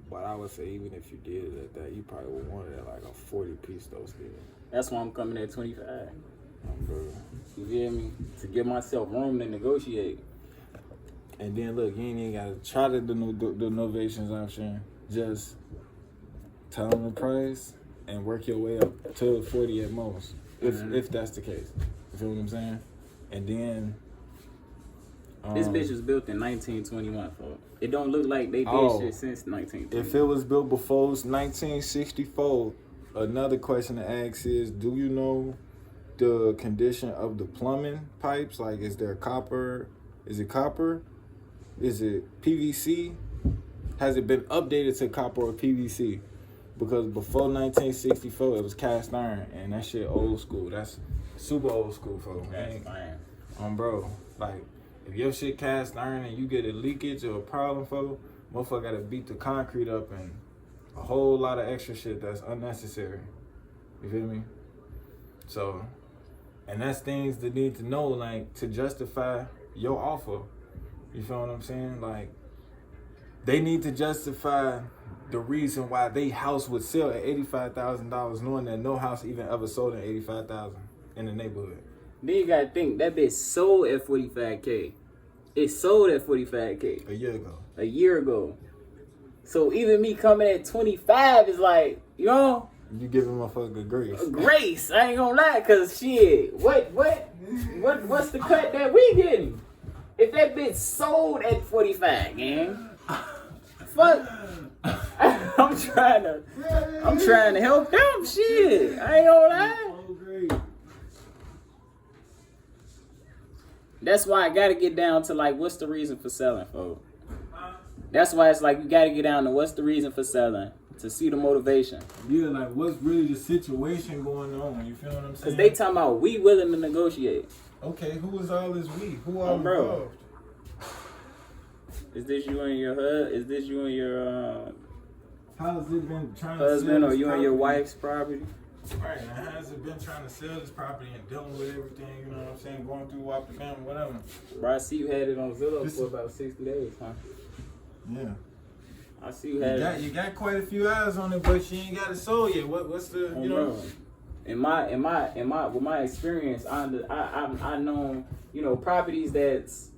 But I would say even if you did it at that, you probably would want it at like a 40 piece though still. That's why I'm coming at 25. Bro. You feel me? To give myself room to negotiate. And then look, you ain't even gotta try to do the novations option. Just tell them the price and work your way up to 40 at most, if that's the case. You feel what I'm saying? And then this bitch was built in 1921, folks. It don't look like they did shit since 1920. If it was built before 1964, another question to ask is, do you know the condition of the plumbing pipes? Like, is there copper? Is it copper? Is it PVC? Has it been updated to copper or PVC? Because before 1964, it was cast iron, and that shit old school. That's super old school, folks. That's fine. Bro, like, if your shit cast iron and you get a leakage or a problem, folks, motherfucker gotta beat the concrete up and a whole lot of extra shit that's unnecessary. You feel me? So, and that's things that need to know, like, to justify your offer. You feel what I'm saying? Like, they need to justify the reason why they house would sell at $85,000, knowing that no house even ever sold at $85,000 in the neighborhood. Then you gotta think that bitch sold at $45K. It sold at $45K a year ago. A year ago. So even me coming at 25 is like, you know, you giving motherfucker grace. Grace, I ain't gonna lie, cause shit, what's the cut that we getting? If that bitch sold at 45, gang, fuck. I'm trying to help them. Shit, I ain't gonna lie. That's why I gotta get down to like, what's the reason for selling, folks? That's why it's like you gotta get down to what's the reason for selling, to see the motivation. Yeah, like what's really the situation going on? You feel what I'm saying? Cause they talking about we willing to negotiate. Okay, who is all this we? Who all involved? Is this you and your husband? Is this you and your how's it been trying husband to or you and your wife's property? Right, now how's it been trying to sell this property and dealing with everything, you know what I'm saying, going through WAP the family, whatever. Bro, I see you had it on Zillow for about 60 days, huh? Yeah. I see you had You got quite a few eyes on it, but you ain't got it sold yet. What's the, you know? With my experience, I know, you know, properties that's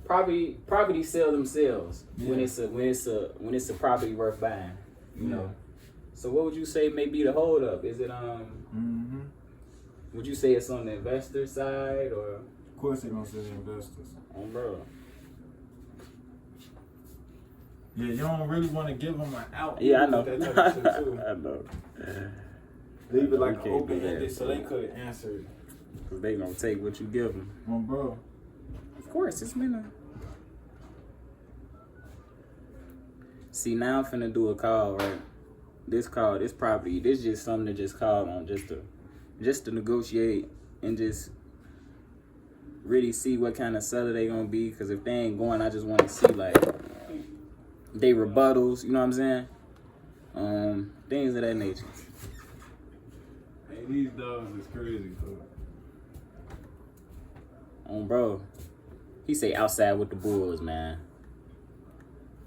property sell themselves when it's a property worth buying, you know. So what would you say may be the hold up? Is it would you say it's on the investor side or? Of course they're gonna say the investors. Oh, bro. Yeah, you don't really want to give them an out. Yeah, I know. That type of shit too. I know. Leave it like open-ended so they could answer it. Cause they gonna take what you give them. Well, bro. Of course, it's been a. See, now I'm finna do a call, right? This property, this just something to just call on, just to negotiate and just really see what kind of seller they gonna be. Cause if they ain't going, I just want to see like they rebuttals, you know what I'm saying? Things of that nature. Hey, these dogs is crazy, bro. Bro, he say outside with the Bulls, man.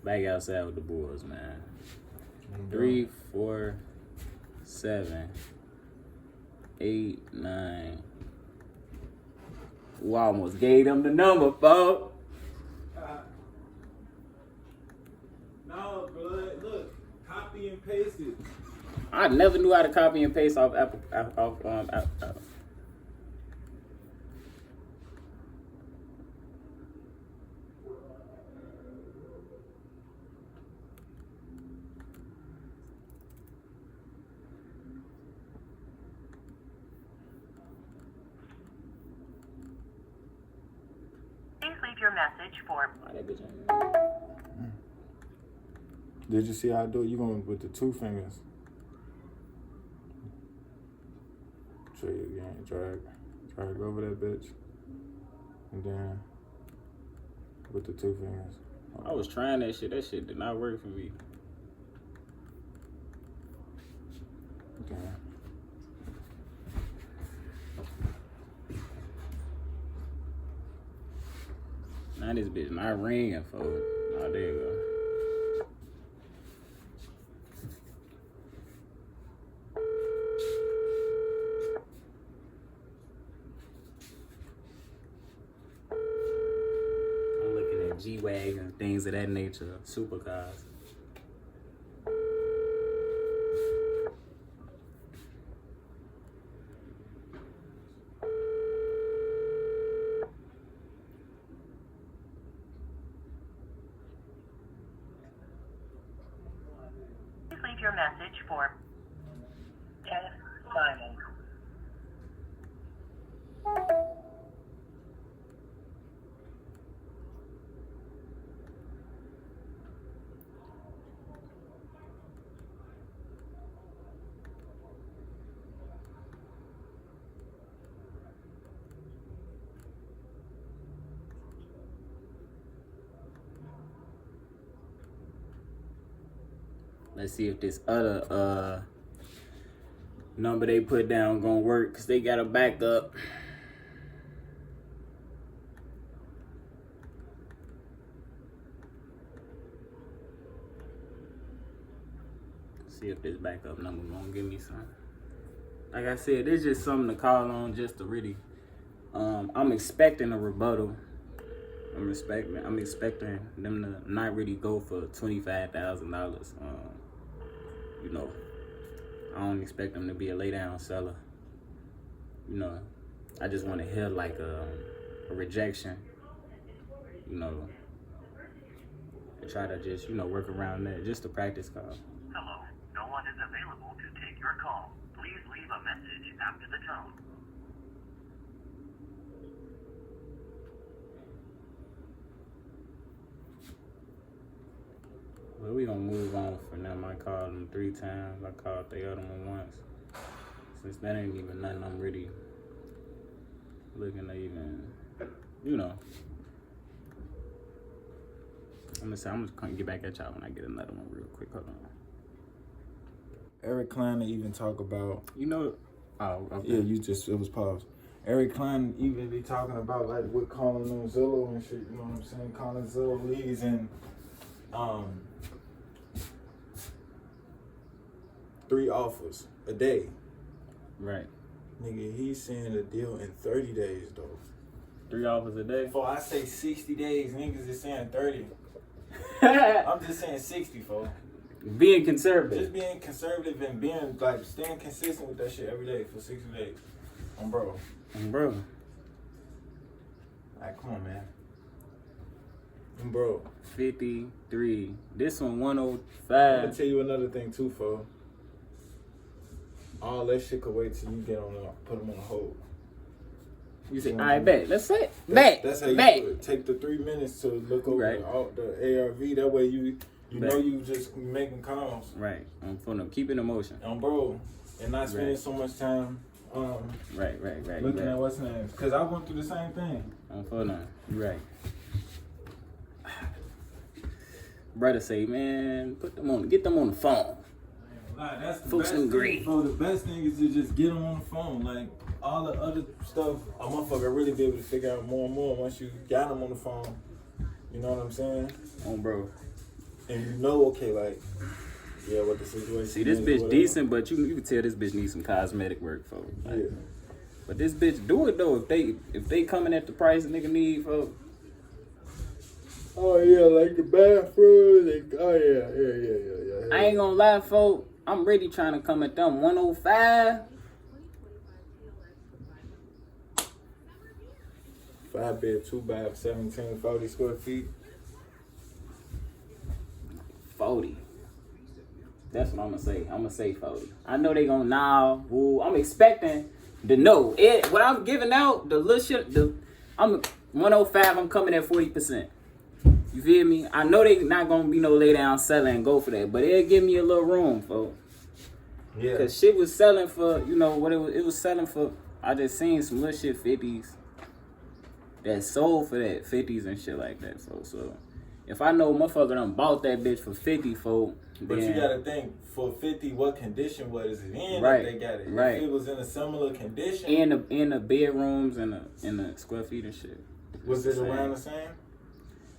Back outside with the Bulls, man. 3, 4, 7, 8, 9. We almost gave them the number, folks. No, bro. Look, copy and paste it. I never knew how to copy and paste off Apple. Leave your message for. Did you see how I do it? You going with the 2 fingers. Show you again. Drag over that bitch. And then with the 2 fingers. I was trying that shit. That shit did not work for me. Okay. Now this bitch not ringing, folks. Oh, there you go. things of that nature, supercars. Please leave your message for Kenneth Simon. Let's see if this other number they put down gonna work, because they got a backup. See if this backup number gonna give me some. Like I said, it's just something to call on, just to really. I'm expecting a rebuttal. I'm expecting them to not really go for $25,000. You know, I don't expect them to be a lay down seller. You know, I just want to hear like a rejection. You know, and try to just work around that, just a practice call. Hello, no one is available to take your call. Please leave a message after the tone. Well, we gonna move on for now. I called them 3 times. I called the other one once. Since that ain't even nothing I'm really looking to even, I'm just gonna get back at y'all when I get another one real quick. Hold on. Eric Klein to even talk about. Oh, okay. Yeah, it was paused. Eric Klein even be talking about like with calling on Zillow and shit. You know what I'm saying? Calling Zillow leads and 3 offers a day. Right. Nigga, he's seeing a deal in 30 days though. 3 offers a day. Before I say 60 days, niggas is saying 30. I'm just saying 60, folks. Being conservative. Just being conservative and being like staying consistent with that shit every day for 60 days. Bro. Like, come on, man. Bro. 53. This one I'm 105. gonna tell you another thing too, folks. All that shit could wait till you put them on hold. You say, I bet. Let's say bet. That's how you bet. do it. Take the 3 minutes to look over Right. the ARV. That way you Bet. know you just making calls. Right. I'm for them. Keeping emotion. Bro. And not spending Right. so much time Right. looking at what's names. Because I went through the same thing. I'm for them. You right. Brother say, man, get them on the phone. Nah, that's the Folks best in green. thing. Bro, the best thing is to just get them on the phone. Like, all the other stuff, a motherfucker really be able to figure out more and more once you got them on the phone. You know what I'm saying? Bro. And you know, okay, like, yeah, what the situation See, this is or bitch whatever. decent, but you can tell this bitch needs some cosmetic work, folks. Like, Yeah. But this bitch do it though. If they coming at the price a nigga need, folks. Oh, yeah, like the bathroom. Yeah. I ain't gonna lie, folks. I'm really trying to come at them 105. 5 bed, 2 bath, 1740 square feet. 40. That's what I'm gonna say. I'm gonna say 40. I know they gonna I'm expecting the no. What I'm giving out, the little shit, I'm 105, I'm coming at 40%. You feel me? I know they not gonna be no lay down selling and go for that, but it'll give me a little room, folks. Yeah. Cause shit was selling for, what it was selling for. I just seen some little shit 50s that sold for that 50s and shit like that, folks. So if I know motherfucker done bought that bitch for 50, folks, But you gotta think, for 50, what condition was it in Right, that they got it? right. If it was in a similar condition, in the bedrooms and the square feet and shit. was It's it the same. around the same?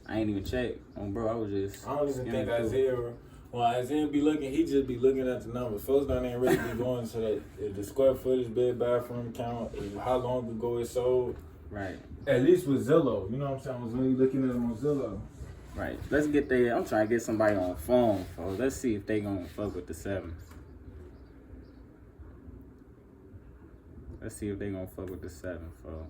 I ain't even checked. Bro, I was just. I don't even skimming think through. Isaiah. Well, Isaiah be looking. He just be looking at the numbers. Folks don't even really be going to that the square footage, bed, bathroom count, how long ago it sold. Right. At least with Zillow, you know what I'm saying? Was when you looking at them on Zillow. Right. Let's get there. I'm trying to get somebody on the phone, folks. Let's see if they gonna fuck with the 7s. Let's see if they gonna fuck with the 7, folks.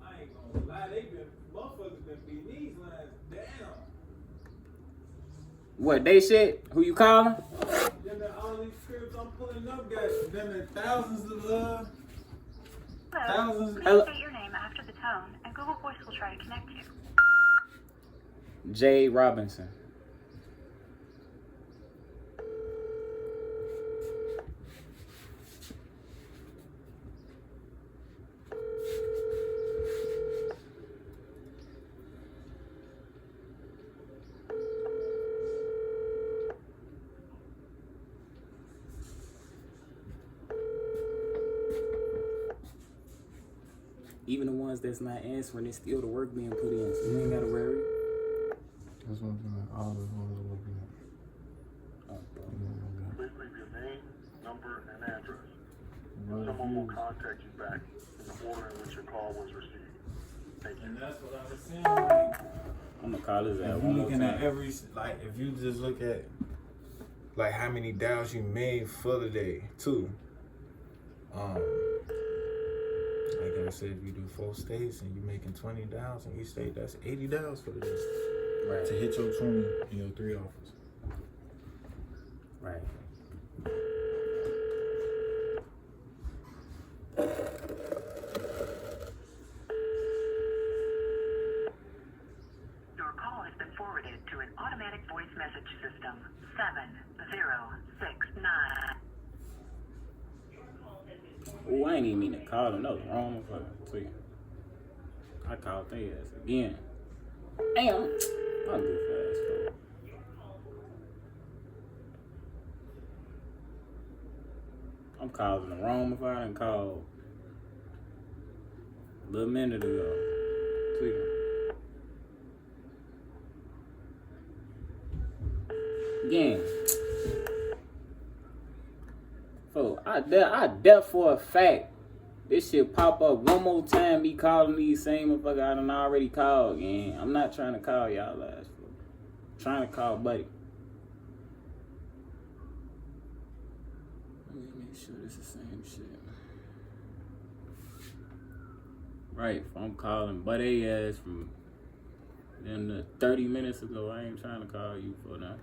I ain't gonna lie, motherfuckers been beating these lines down. What, they shit? Who you calling? Then all these scripts I'm pulling up got them thousands of Hello. thousands. Please state your name after the tone, and Google Voice will try to connect you. Jay Robinson. Even the ones that's not answering, it's still the work being put in, so you ain't gotta worry. That's what I'm doing. All the ones are looking at. Please leave your name, number, and address. Someone will contact you back in the order in which your call was received. Thank you. And that's what I was saying. Like, I'm gonna call his ass if one you more looking at time. every, like, if you just look at, like, how many dials you made for the day, too. Like I said, if you do 4 states and you're making 20 dials in each state, that's 80 dials for the day. Right. To hit your 20 in your 3 offers. Right. Your call has been forwarded to an automatic voice message system. 7069. Oh, I ain't even mean to call him. That was wrong fucking tweet. I called their ass again. Damn. I'm good fast, fool. I'm calling the wrong if I done called a little minute ago. Tweaking. Again. So I doubt for a fact this shit pop up one more time. Me calling these same motherfuckers I done already called. Again, I'm not trying to call y'all last. I'm trying to call Buddy. Let me make sure this is the same shit. Right, if I'm calling Buddy ass from then 30 minutes ago, I ain't trying to call you for that.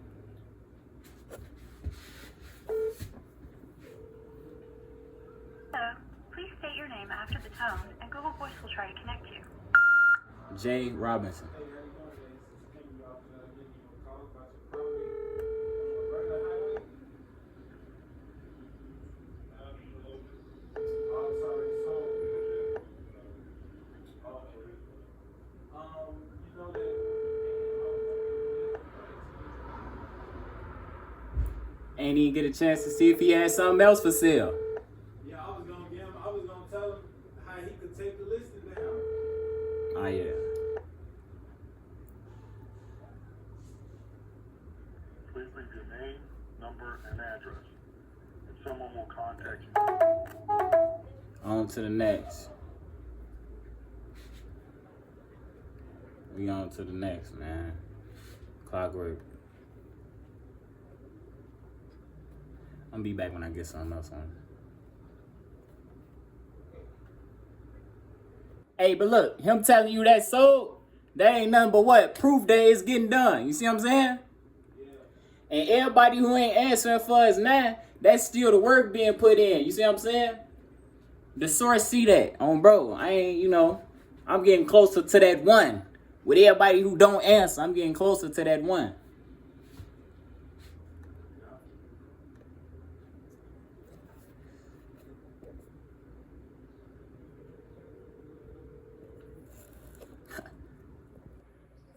Hello. Please state your name after the tone, and Google Voice will try to connect you. Jay Robinson. Ain't even get a chance to see if he had something else for sale. Yeah, I was gonna tell him how he could take the listing down. Oh, yeah. Please leave your name, number, and address. And someone will contact you. On to the next. We on to the next, man. Clockwork. I'm gonna be back when I get something else on. Hey, but look, him telling you that sold, that ain't nothing but what? Proof that it's getting done. You see what I'm saying? Yeah. And everybody who ain't answering for us now, that's still the work being put in. You see what I'm saying? The source see that. Bro, I ain't, I'm getting closer to that 1. With everybody who don't answer, I'm getting closer to that 1.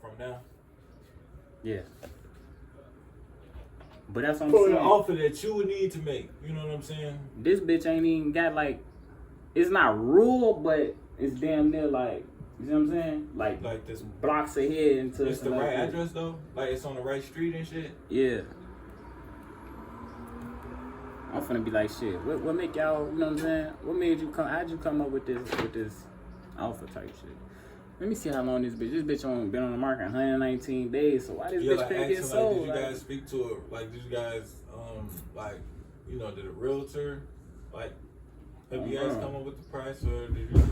From now. Yeah. But that's what I'm For saying. the offer that you would need to make. You know what I'm saying? This bitch ain't even got it's not rule, but it's damn near like You see what I'm saying? Like this. Blocks ahead into It's the some right other- address though. Like it's on the right street and shit. Yeah. I'm finna be like, shit. What make y'all? You know what I'm saying? What made you come? How'd you come up with this alpha type shit? Let me see how long this bitch. This bitch been on the market 119 days. So why this Yeah, bitch like can't get asking, sold? like, did you guys speak to her? Like, did you guys, like, you know, did a realtor, like, have you guys come up with the price, or did you?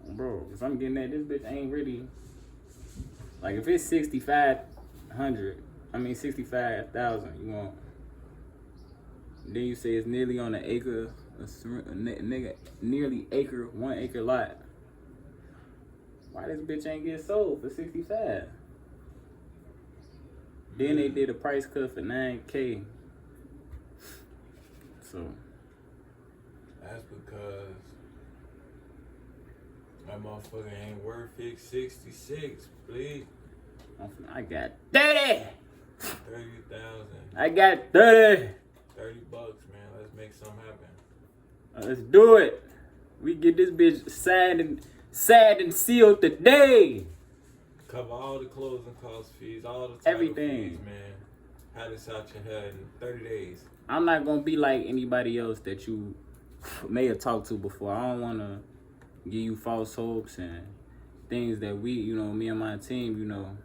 Bro, if I'm getting that, this bitch ain't really. Like, if it's 65,000, you want. Then you say it's nearly on an acre, nearly 1 acre lot. Why this bitch ain't get sold for 65? Then they did a price cut for 9K. So That's because that motherfucker ain't worth it. 66, please. I got 30. 30,000. I got 30. $30, man. Let's make something happen. Let's do it. We get this bitch signed and sealed today. Cover all the closing cost fees, all the title Everything. fees, man. Have this out your head in 30 days. I'm not gonna be like anybody else that you may have talked to before. I don't wanna give you false hopes and things that we, you know, me and my team, you know.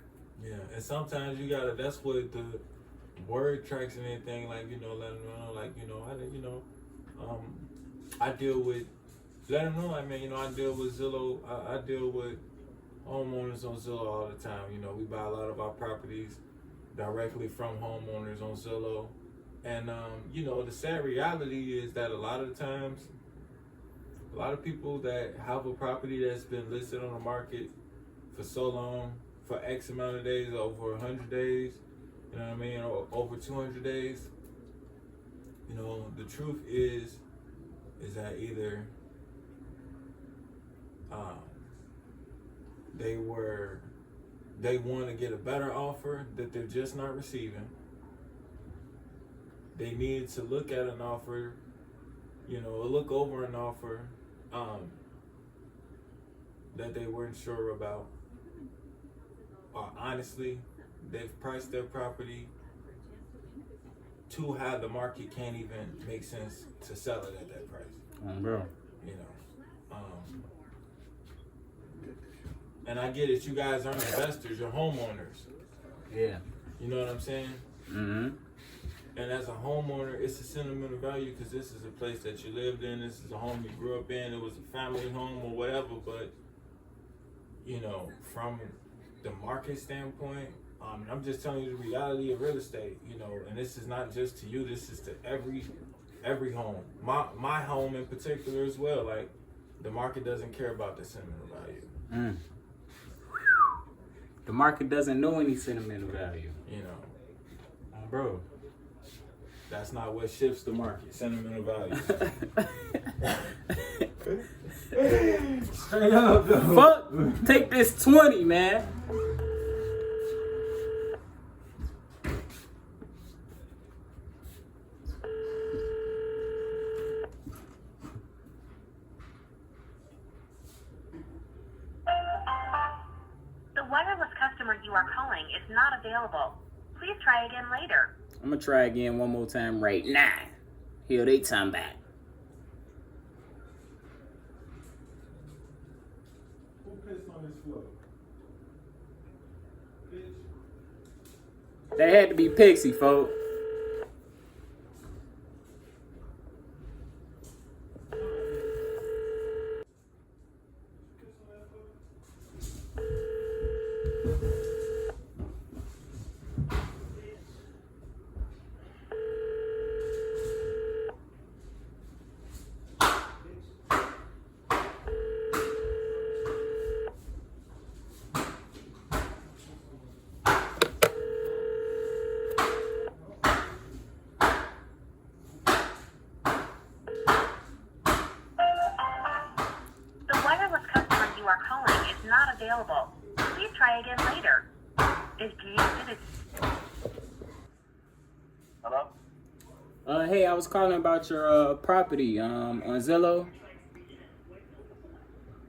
Yeah, and sometimes you gotta. That's what the word tracks and anything. Like, you know, let them know. Like, you know, I deal with. Let them know. Like, man, you know, I deal with Zillow. I deal with homeowners on Zillow all the time. You know, we buy a lot of our properties directly from homeowners on Zillow, and you know, the sad reality is that a lot of times, a lot of people that have a property that's been listed on the market for so long, for X amount of days, over 100 days, you know what I mean, or over 200 days, you know, the truth is that either they want to get a better offer that they're just not receiving. They needed to look at an offer, you know, look over an offer that they weren't sure about. Or honestly, they've priced their property too high. The market can't even make sense to sell it at that price. Bro. You know, and I get it. You guys aren't investors. You're homeowners. Yeah. You know what I'm saying? Mm-hmm. And as a homeowner, it's a sentimental value because this is a place that you lived in. This is a home you grew up in. It was a family home or whatever. But, you know, from the market standpoint, I'm just telling you the reality of real estate, you know, and this is not just to you. This is to every home. My home in particular as well. Like, the market doesn't care about the sentimental value. The market doesn't know any sentimental value. You know, Bro. that's not what shifts the market. Sentimental value. Straight up, though. Fuck, take this 20, man. The wireless customer you are calling is not available. Please try again later. I'm gonna try again one more time right now. Here they time back. Who pissed on this floor? Bitch. That had to be Pixie, folks. The wireless customer you are calling is not available. Please try again later. Hello? Hey, I was calling about your property on Zillow.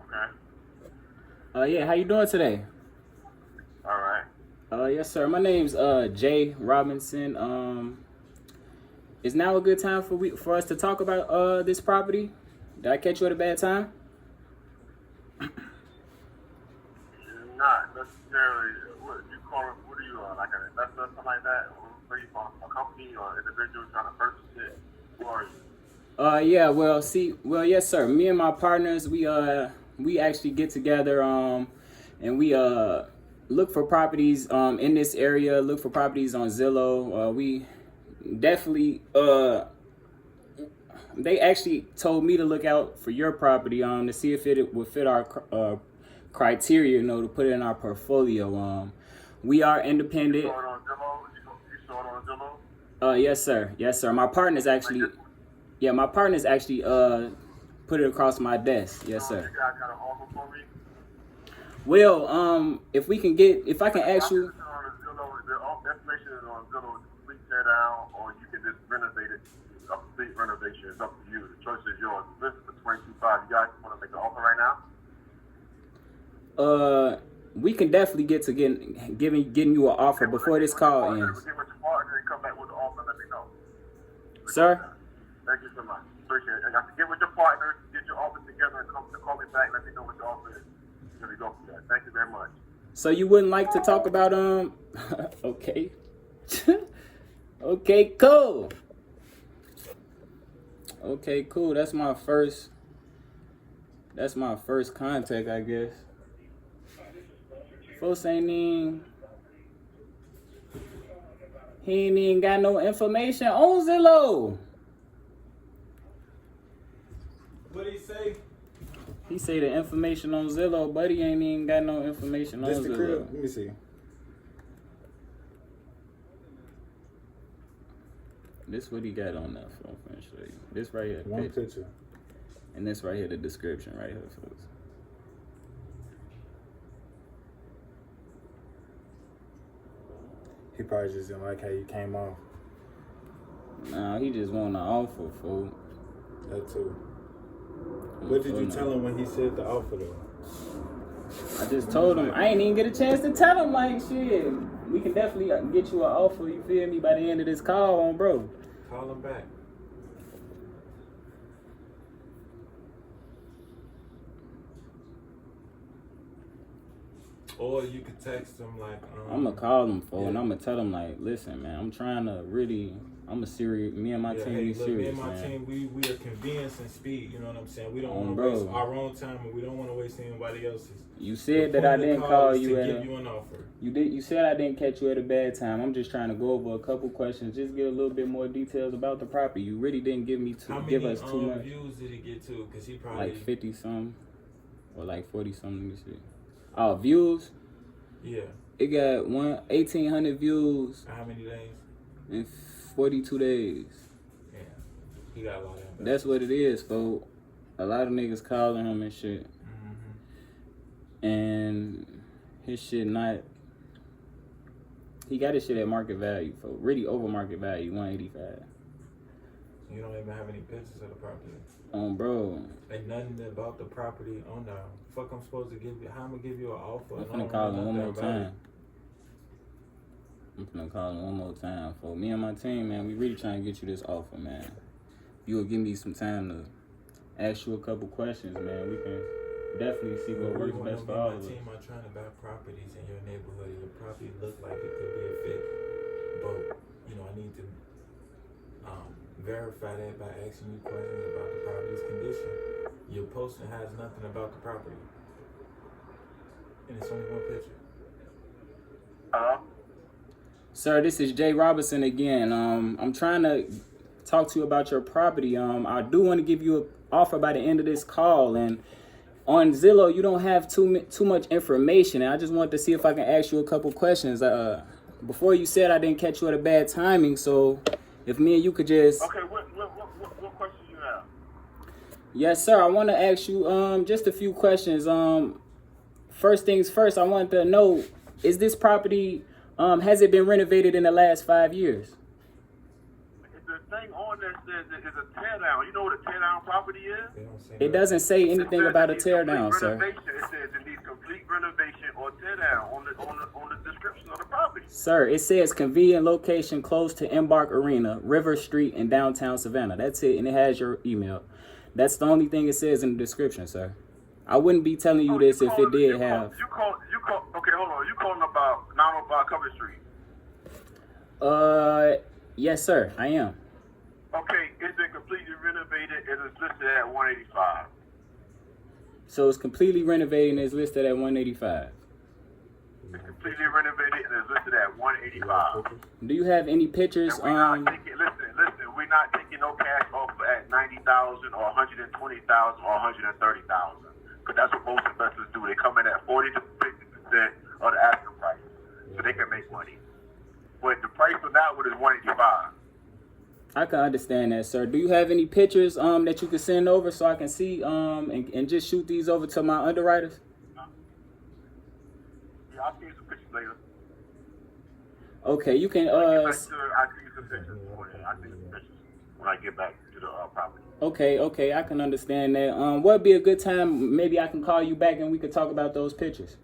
Okay. Yeah, how you doing today? All right. Yes, sir. My name's Jay Robinson. Is now a good time for us to talk about this property? Did I catch you at a bad time? Not necessarily. What you call it? What are you like an investor or something like that? Or are you from a company or individual trying to purchase it? Who are you? Yeah. Well, yes, sir. Me and my partners, we actually get together and we look for properties in this area. Look for properties on Zillow. We definitely they actually told me to look out for your property to see if it would fit our criteria, to put it in our portfolio. We are independent. You saw it on Zillow? You saw it on Zillow? Yes, sir. Yes, sir. My partner's actually put it across my desk. Yes, sir. You guys got an offer for me? Well, if I can ask you. The information is on Zillow. Complete tear down, or you can just renovate it. A complete renovation. It's up to you. The choice is yours. This is for $22,500. You guys want to make an offer right now? We can definitely get to getting you an offer before this call ends. Get with your partner and come back with the offer. Let me know. Sir? Thank you so much. Appreciate it. I got to get with your partner, get your offer together, and call me back. Let me know what your offer is. Here we go for that. Thank you very much. So you wouldn't like to talk about okay. Okay, cool. Okay, cool. That's my first contact, I guess. Folks he ain't even got no information on Zillow. What did he say? He say the information on Zillow, but he ain't even got no information on This the Zillow. crib? Let me see. This what he got on that phone. I'm finna show you. This right here, One picture. and this right here, the description right here, folks. He probably just didn't like how you came off. Nah, he just want an offer, folks. That too. What did you tell him when he said the offer though? I just told him. I ain't even get a chance to tell him, like, shit. We can definitely get you an offer, you feel me, by the end of this call on, bro. Call him back. Or you could text him like I'm gonna call him and I'm gonna tell him, like, listen, man, I'm a serious, me and my team, we look, serious, me and my man. team, we are convenience and speed, you know what I'm saying? We don't want to bro. waste our own time and we don't want to waste anybody else's. You said The that I point of the didn't call call is you to at give a, you an offer. you said I didn't catch you at a bad time. I'm just trying to go over a couple questions, just get a little bit more details about the property. You really didn't give us too much. Views did he get to? Because he probably Like 50 something or like 40 something. Let me see. Oh, views? Yeah. It got 1,800 views How many days? in 42 days. Yeah. He got a lot of investors. That's what it is, folks. A lot of niggas calling him and shit. Mm-hmm. And his shit he got his shit at market value, folks. Really over market value, 185. You don't even have any pictures of the property. Bro. And nothing about the property on there. Fuck, I'm supposed to give you. How I'm gonna give you an offer? I'm finna call him one more time. For me and my team, man, we really trying to get you this offer, man. You will give me some time to ask you a couple questions, man. We can definitely see what works best for all of us. My team are trying to buy properties in your neighborhood. Your property look like it could be a fit, but I need to verify that by asking you questions about the property's condition. Your posting has nothing about the property, and it's only one picture. Hello? Sir, this is Jay Robinson again. I'm trying to talk to you about your property. I do want to give you an offer by the end of this call, and on Zillow you don't have too much information, and I just wanted to see if I can ask you a couple questions. Before you said I didn't catch you at a bad timing, so if me and you could just... Okay, what questions you have? Yes, sir. I want to ask you just a few questions. First things first, I wanted to know, is this property, has it been renovated in the last 5 years? The thing on there says it is a tear down. You know what a tear down property is? It doesn't say anything about a tear down, sir. Renovation. It says it needs complete renovation or tear down on the description of the property. Sir, it says convenient location close to Embark Arena, River Street in downtown Savannah. That's it, and it has your email. That's the only thing it says in the description, sir. I wouldn't be telling you this if it did have. You call. Okay, hold on. You calling about 905 Cover Street? Yes, sir, I am. Okay, it's been completely renovated. It is listed at 185. So it's completely renovated and it's listed at 185. It's completely renovated and it's listed at 185. Do you have any pictures? And we're not taking, listen, we're not taking no cash offer at 90,000 or 120,000 or 130,000. Because that's what most investors do. They come in at 40 to 50% of the asking price, so they can make money. But the price for that one is 185. I can understand that, sir. Do you have any pictures that you can send over so I can see and just shoot these over to my underwriters? Yeah, I'll see you some pictures later. Okay, you can I'll see you some pictures. I'll see you some pictures when I get back to the property. Okay, I can understand that. What'd be a good time? Maybe I can call you back and we could talk about those pictures.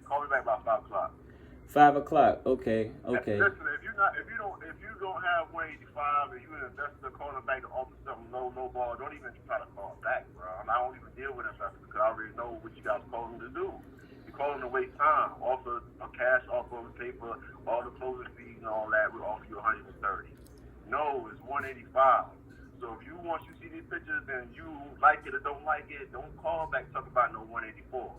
Call me back about 5 o'clock. 5 o'clock. Okay. Listen, if you don't have 185 and you an investor calling back to offer something low ball, don't even try to call back, bro. I don't even deal with investors because I already know what you guys calling to do. You're calling to waste time. Offer a cash offer on the paper, all the closing fees and all that. We'll offer you 130. No, it's 185. So if you see these pictures and you like it or don't like it, don't call back talk about no 184.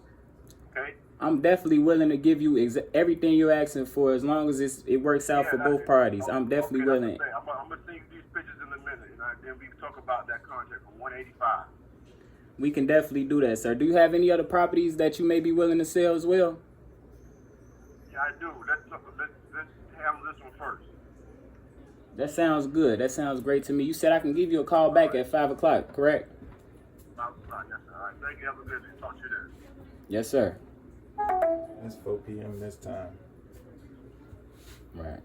Okay? I'm definitely willing to give you everything you're asking for as long as it works out for both parties. I'm definitely willing. I'm gonna see these pictures in a minute, and then we can talk about that contract for 185. We can definitely do that, sir. Do you have any other properties that you may be willing to sell as well? Yeah, I do. Let's handle this one first. That sounds good. That sounds great to me. You said I can give you a call back at 5 o'clock, correct? 5 o'clock, yes, sir. All right, thank you. Have a good day. Talk to you then. Yes, sir. It's 4 p.m. this time. Right.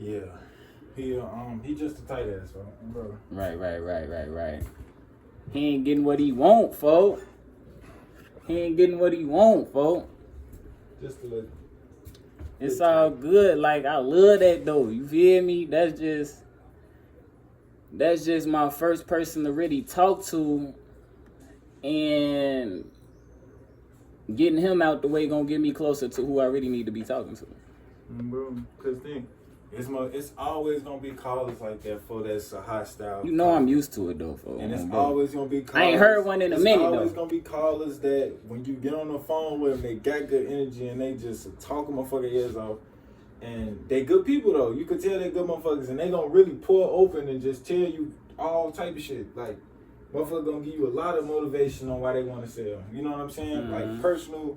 Yeah. He just a tight ass, bro. Right. He ain't getting what he want, folks. Just a little. It's all good. Like, I love that, though. You feel me? That's just my first person to really talk to, and getting him out the way gonna get me closer to who I really need to be talking to. Bro, cause it's always gonna be callers like that for that's a hostile. You know I'm used to it though, folks. And it's always gonna be callers. I ain't heard one in a minute though. It's always gonna be callers that when you get on the phone with them, they got good energy and they just talk motherfucking ears off. And they good people though. You could tell they good motherfuckers, and they gonna really pour open and just tell you all type of shit. Like, motherfucker gonna give you a lot of motivation on why they want to sell. You know what I'm saying? Mm-hmm. Like personal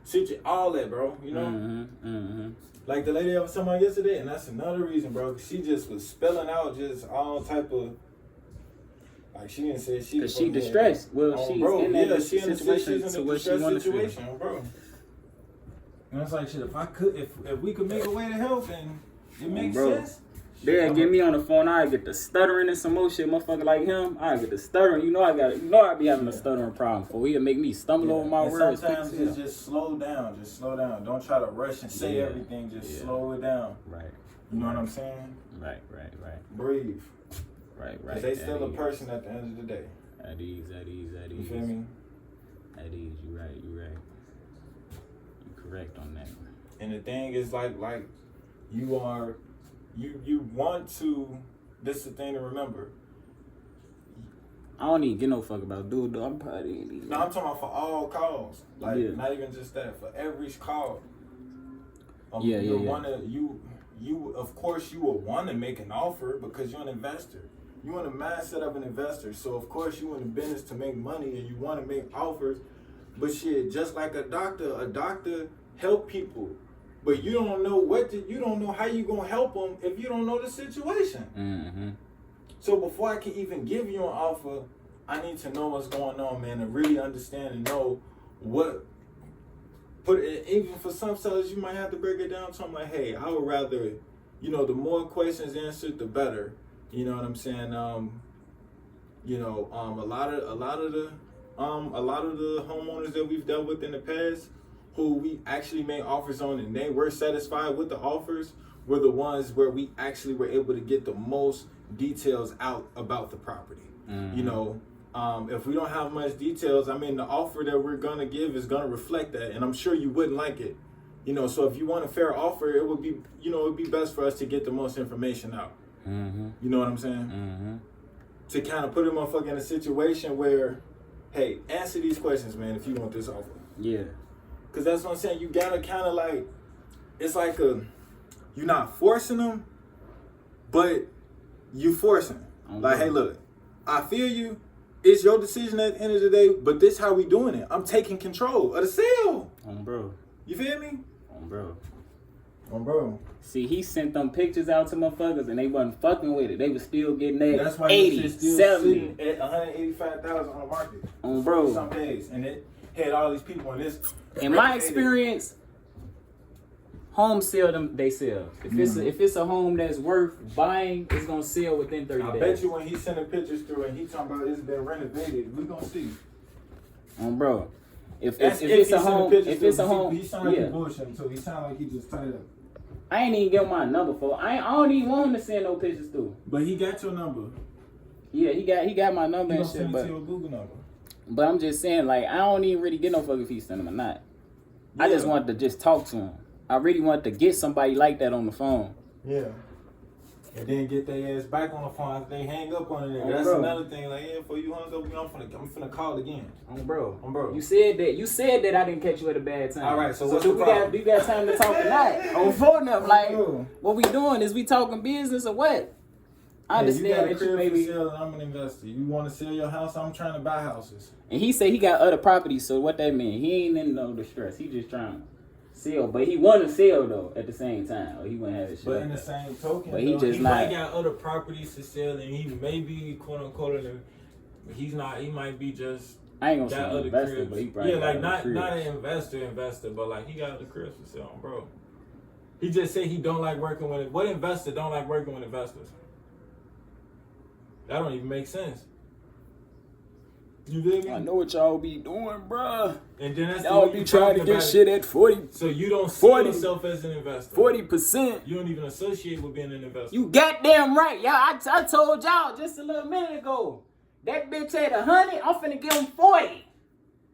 situation, all that, bro. You know? Mm-hmm. Like the lady I was talking about yesterday, and that's another reason, bro. She just was spelling out just all type of, like she didn't say she. Cause she distressed. Well, she's bro, in that she's in situation a to where she wants to situation, bro. And it's like shit. If we could make a way to help, and it makes sense. They'll get me on the phone. I get the stuttering and some more shit, motherfucker like him. I get the stuttering. You know I be having a stuttering problem. For he'll make me stumble over my words. Sometimes it's just slow down. Don't try to rush and say everything. Just slow it down. Right. You know what I'm saying? Right. Breathe. Right. Cause they still a person at the end of the day. At ease. You feel me? At ease. You right. You correct on that. And the thing is like you are. You want to, this is the thing to remember. I don't even give no fuck about dude though. I'm probably No, I'm talking about for all calls. Like, not even just that, for every call. You of course you will want to make an offer because you're an investor. You're in the mindset of an investor. So of course you in the business to make money and you want to make offers. But shit, just like a doctor help people. But you don't know how you gonna help them if you don't know the situation. Mm-hmm. So before I can even give you an offer, I need to know what's going on, man, and really understand and know what. But even for some sellers, you might have to break it down to them like, hey, I would rather, the more questions answered, the better. You know what I'm saying? A lot of the a lot of the homeowners that we've dealt with in the past, who we actually made offers on and they were satisfied with the offers, were the ones where we actually were able to get the most details out about the property. You know, if we don't have much details, I mean, the offer that we're gonna give is gonna reflect that, and I'm sure you wouldn't like it. You know, so if you want a fair offer, it would be, you know, it'd be best for us to get the most information out. You know what I'm saying? To kind of put a motherfucker in a situation where, hey, answer these questions, man, if you want this offer. Yeah. Because that's what I'm saying. You gotta kind of like, it's like you're not forcing them, but you forcing. Like, hey, look, I feel you. It's your decision at the end of the day, but this how we doing it. I'm taking control of the sale. Bro. You feel me? Bro. Bro. See, he sent them pictures out to motherfuckers and they wasn't fucking with it. They was still getting that That's why 80, it's still 70. sitting at 185,000 on the market. Bro. Some days, and it had all these people on this. In my experience, homes sell them. They sell. If it's a home that's worth buying, it's gonna sell within 30 days. I bet you when he sending pictures through and he talking about it's been renovated, we gonna see. Bro. If That's it's a he home, sending if it's a through. home, He sound like yeah. he bullshitting, so he sound like he just tied up. I ain't even get my number for. I don't even want him to send no pictures through. But he got your number. Yeah, he got my number He and gonna shit. send it But to your Google number. But I'm just saying, like, I don't even really get no fuck if he send them or not. I Yeah. just wanted to just talk to him. I really want to get somebody like that on the phone. Yeah. And then get their ass back on the phone after they hang up on it. Oh, That's bro. another thing. Like, yeah, before you hung up, I'm finna call again. Bro. You said that I didn't catch you at a bad time. All right, so what's do the we problem? got time to talk tonight? On phone up, like, bro. what we doing? Is we talking business or what? I Hey, you got a understand that crib you maybe. for sale and I'm an investor. You want to sell your house? I'm trying to buy houses. And he said he got other properties, so what that mean? He ain't in no distress. He just trying to sell, but he want to sell though at the same time, or he wouldn't have it. But in the same token, But he though, just he not- might got other properties to sell, and he may be quote unquote, but he's not. He might be just I ain't gonna got say other investor, cribs. but he probably Yeah, got like other not cribs. an investor, but like he got other cribs for sale, bro. He just said he don't like working with it. What investor don't like working with investors? That don't even make sense. You feel me? I know what y'all be doing, bruh. And then that's Y'all the way be you trying to talking get about it. shit at 40, So you don't see 40. yourself as an investor. 40%. You don't even associate with being an investor. You goddamn right, y'all. I told y'all just a little minute ago. That bitch at 100, I'm finna give him 40.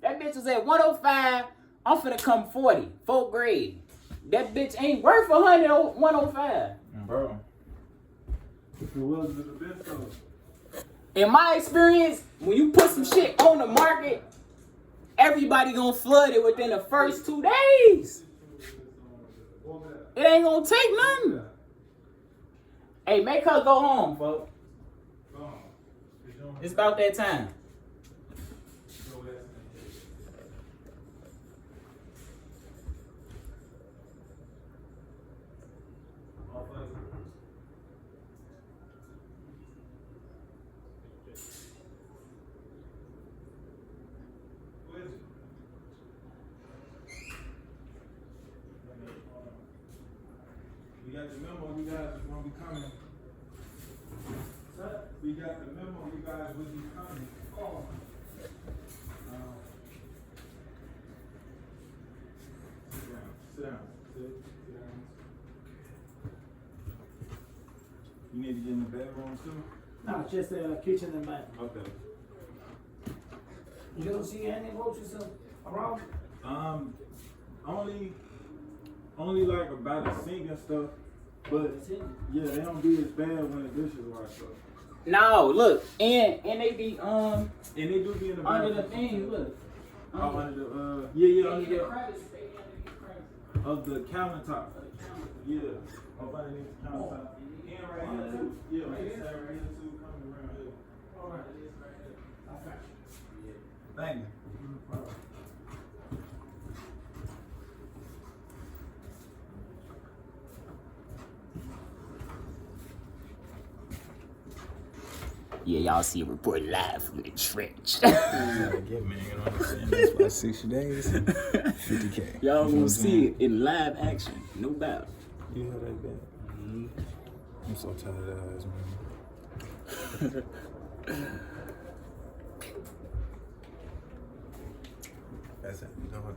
That bitch was at 105, I'm finna come 40, 4th grade. That bitch ain't worth 100 or 105. Bro. If it was the best though. In my experience, when you put some shit on the market, everybody gonna flood it within the first 2 days. It ain't gonna take nothing. Hey, make her go home, folks. It's about that time. We got the memo, you guys are gonna be coming. We got the memo, you guys will be coming. Oh. Sit down. Sit down. You need to get in the bedroom too? No, just the kitchen and bath. Okay. You don't see any roaches around? Only like about the sink and stuff. But yeah, they don't be as bad when the dishes wash up. No, look, and they be And they do be in the under the bathroom. thing, look. Oh, under the under Under the the crevice, they be under the crevice. of the countertop. Yeah, up underneath the countertop. And right here too. Yeah, right here too. Coming around here. All right, it is right here. Okay. Yeah. Thank you. Yeah, y'all see a report live from the trench. Get man, you know what I'm saying? That's why 60 days, 50K. Y'all gonna see it in live action, no doubt. You heard that bad? I'm so tired of that ass, man. That's it. You know what?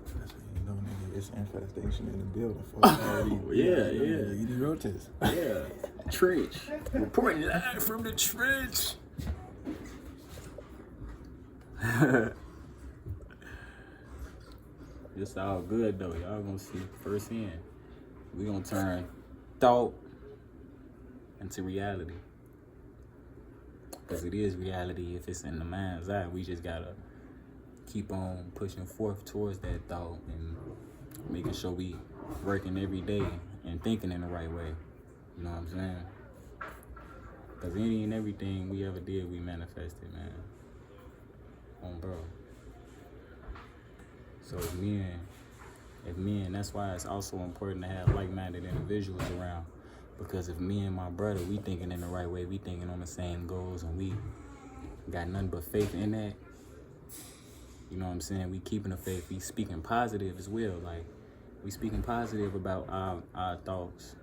You know, nigga, it's infestation in the building. Oh, yeah. Eating roaches. Yeah. Trench. Reporting live from the trench. It's all good though. Y'all gonna see firsthand. We gonna turn thought into reality. Because it is reality if it's in the mind's eye. We just gotta keep on pushing forth towards that thought and making sure we working every day and thinking in the right way. You know what I'm saying? Because any and everything we ever did, we manifested, man. Bro. So if men, that's why it's also important to have like-minded individuals around. Because if me and my brother, we thinking in the right way, we thinking on the same goals, and we got nothing but faith in that, you know what I'm saying? We keeping the faith, we speaking positive as well. Like, we speaking positive about our thoughts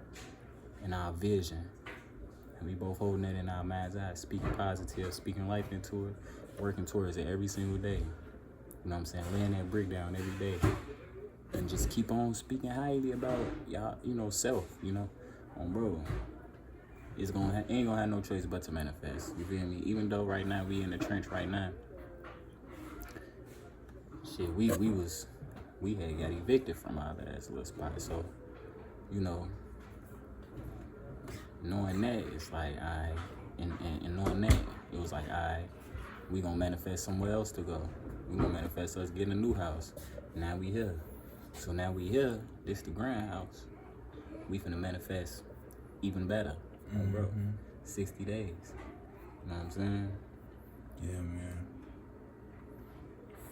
and our vision. And we both holding that in our mind's eye, speaking positive, speaking life into it, working towards it every single day. You know what I'm saying? Laying that brick down every day. And just keep on speaking highly about y'all, you know, self, you know. Bro. It's ain't gonna have no choice but to manifest. You feel me? Even though right now we in the trench right now. Shit, we had got evicted from our last little spot. So, you know, knowing that, it's like, alright, and knowing that, it was like, alright, we gonna manifest somewhere else to go. We gonna manifest us getting a new house. Now we here. So now we here, this the grand house. We finna manifest even better, bro. 60 days. You know what I'm saying? Yeah, man.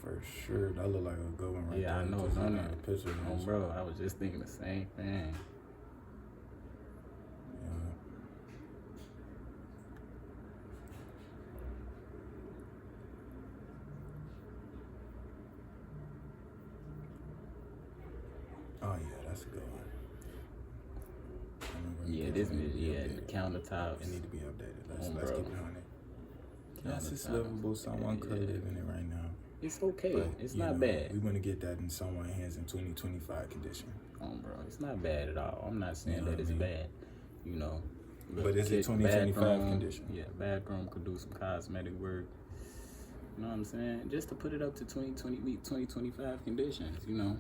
For sure. That look like a good one right there. Yeah, I know. Just No. looking at a picture of this. Bro, I was just thinking the same thing. Yeah. Oh, yeah, that's a good one. Yeah, this is, the countertops. It need to be updated. Let's Bro. keep it on it. Yes, it's livable. Someone could live in it right now. It's okay. But, It's you not know, bad. We want to get that in someone's hands in 2025 condition. Bro, it's not bad at all. I'm not saying You know that what it's I mean? bad. You know. But it's in 2025 bathroom, condition. Yeah, bathroom could do some cosmetic work. You know what I'm saying? Just to put it up to 2025 conditions, you know.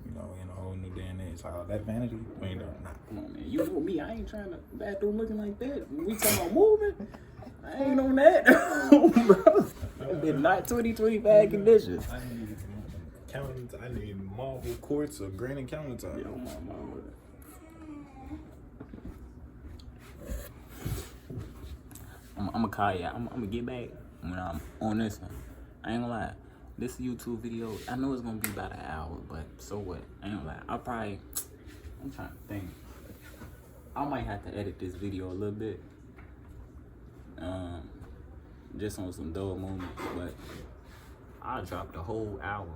You know, in a whole new day and age, all that vanity, we ain't doing nothing. Come on, man. You know me. I ain't trying to bathroom looking like that. When we talking about moving, I ain't on that. Bro. It's not 2025 conditions. I need counters. I need marble quartz or granite countertop. Yo, my mama. I'm gonna call you. I'm gonna get back when I'm on this one. I ain't gonna lie. This YouTube video, I know it's gonna be about an hour, but so what? I ain't gonna lie. I'm trying to think. I might have to edit this video a little bit. Just on some dull moments, but I'll drop the whole hour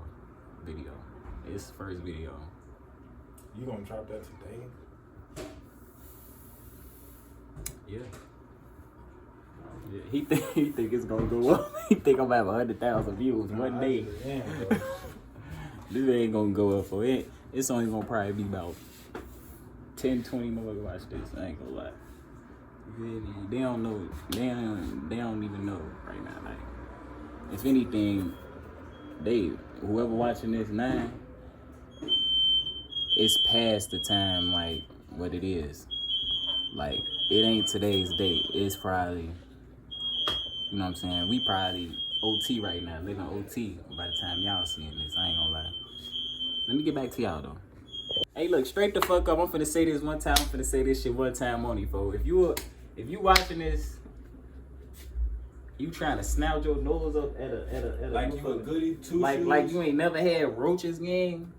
video. It's the first video. You gonna drop that today? Yeah. Yeah, he think it's gonna go up. He think I'm gonna have 100,000 views one day. This ain't gonna go up for it. It's only gonna probably be about 10, 20 more watch this. I ain't gonna lie. They don't know. They don't even know right now. Like, if anything, whoever watching this now, it's past the time like what it is. Like, it ain't today's date. It's probably, you know what I'm saying? We probably OT right now, living OT by the time y'all seeing this. I ain't gonna lie. Let me get back to y'all though. Hey, look, straight the fuck up. I'm finna say this one time. I'm finna say this shit one time only, folks. If you watching this, you trying to snout your nose up at a Like you a goody two like you ain't never had roaches, gang.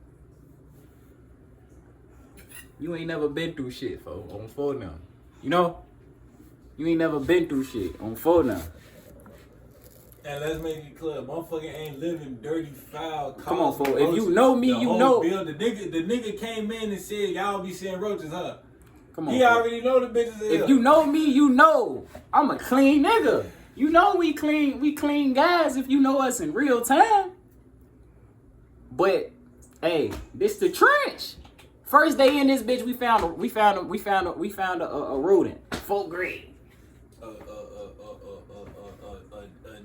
You ain't never been through shit, folks. On phone now. You know? You ain't never been through shit. On phone now. And let's make it clear, motherfucker ain't living dirty, foul. Come on, folks. If you know me, you know. Bill, the nigga came in and said, y'all be seeing roaches, huh? Come on, He folks. already know the bitches is If you know me, you know I'm a clean nigga. You know we clean guys if you know us in real time. But hey, this the trench. First day in this bitch, we found a rodent. 4th grade. A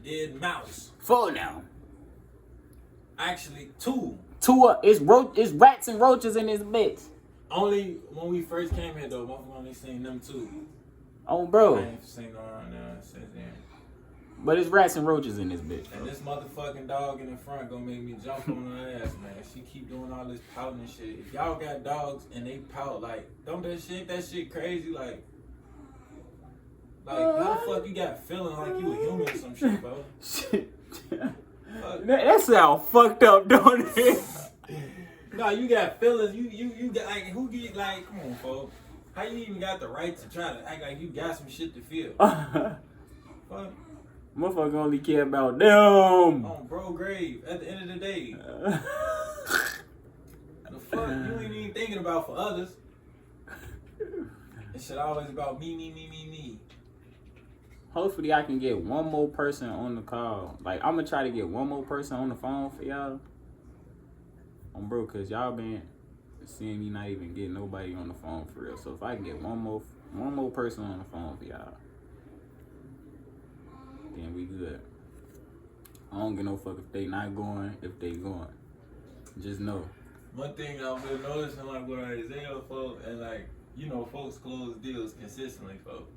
dead mouse. 4 now. Actually, 2. 2 it's rats and roaches in this bitch. Only when we first came here though, motherfucker only seen them 2. Oh I bro. ain't seen no around there since then. But it's rats and roaches in this bitch. And this motherfucking dog in the front gonna make me jump on her ass, man. She keep doing all this pouting and shit. If y'all got dogs and they pout, like, don't that shit crazy? Like how the fuck you got feeling like you a human or some shit, bro? Shit. That sound fucked up, don't it? No, you got feelings. You got like who get like? Come on, folks. How you even got the right to try to act like you got some shit to feel? Fuck. Motherfucker only care about them. On bro grave at the end of the day. The fuck you ain't even thinking about for others. It shit always about me. Hopefully I can get one more person on the call. Like I'm gonna try to get one more person on the phone for y'all. Bro, cause y'all been seeing me not even get nobody on the phone for real. So if I can get one more person on the phone for y'all, then we good. I don't give no fuck if they not going, if they going. Just know. One thing I've been noticing, like with Isaiah, folks, and like you know, folks close deals consistently, folks.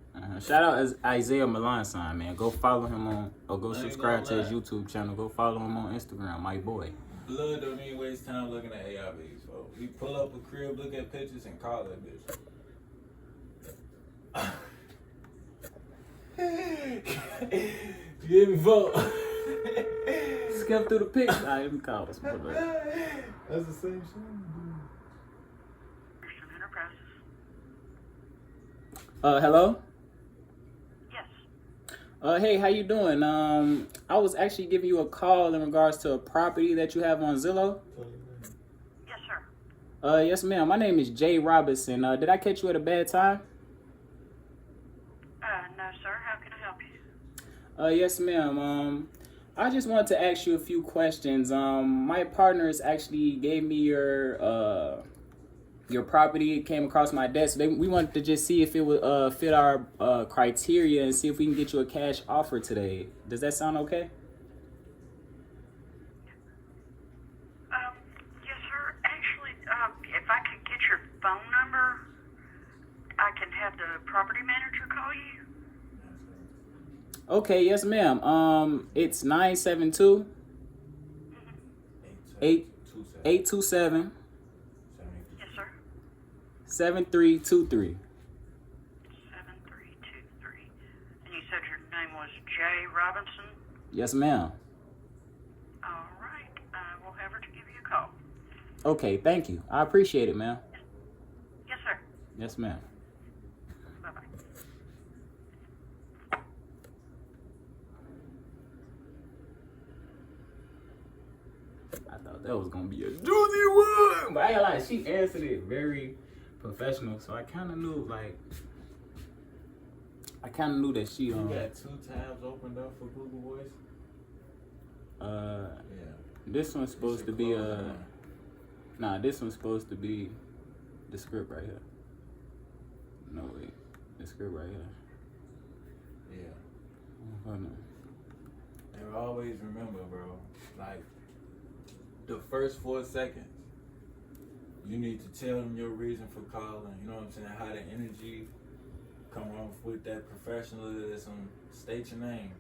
Shout out Isaiah Melanson, man. Go follow him on, or go subscribe to his YouTube channel. Go follow him on Instagram, my boy. Blood don't even waste time looking at ARVs, folks. We pull up a crib, look at pictures, and call that bitch. You hear me, folks? Skip through the pics. Alright, let me call this one. That's the same shit. Hello? Yes. Hey, how you doing? I was actually giving you a call in regards to a property that you have on Zillow. Yes, sir. Yes, ma'am. My name is Jay Robinson. Did I catch you at a bad time? No, sir. How can I help you? Yes, ma'am. I just wanted to ask you a few questions. My partners actually gave me your property. It came across my desk. We wanted to just see if it would fit our criteria and see if we can get you a cash offer today. Does that sound okay? Yes, sir. Actually, if I could get your phone number, I can have the property manager call you. Okay, yes, ma'am. It's 972 827 Yes, sir. 7323. 7323. And you said your name was Jay Robinson? Yes, ma'am. All right. I will have her to give you a call. Okay, thank you. I appreciate it, ma'am. Yes, sir. Yes, ma'am. Bye-bye. I thought that was gonna be a doozy one, but I ain't like she answered it very professional, so I kind of knew that she You got 2 tabs opened up for Google Voice. Yeah. This one's supposed to be this one's supposed to be the script right here. No wait, the script right here. Yeah. Hold on. And always remember, bro, like the first 4 seconds, you need to tell them your reason for calling. You know what I'm saying? How the energy come off with that professionalism. State your name.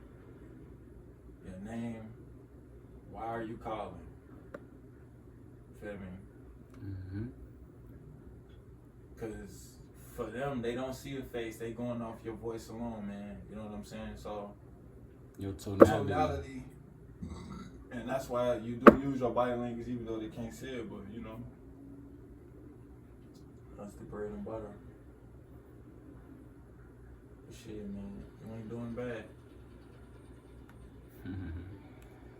Your name. Why are you calling? Feel me? Mm-hmm. Because for them, they don't see your face. They going off your voice alone, man. You know what I'm saying? So Your tonality. And that's why you do use your body language even though they can't see it, but you know. That's the bread and butter. But shit, man. You ain't doing bad.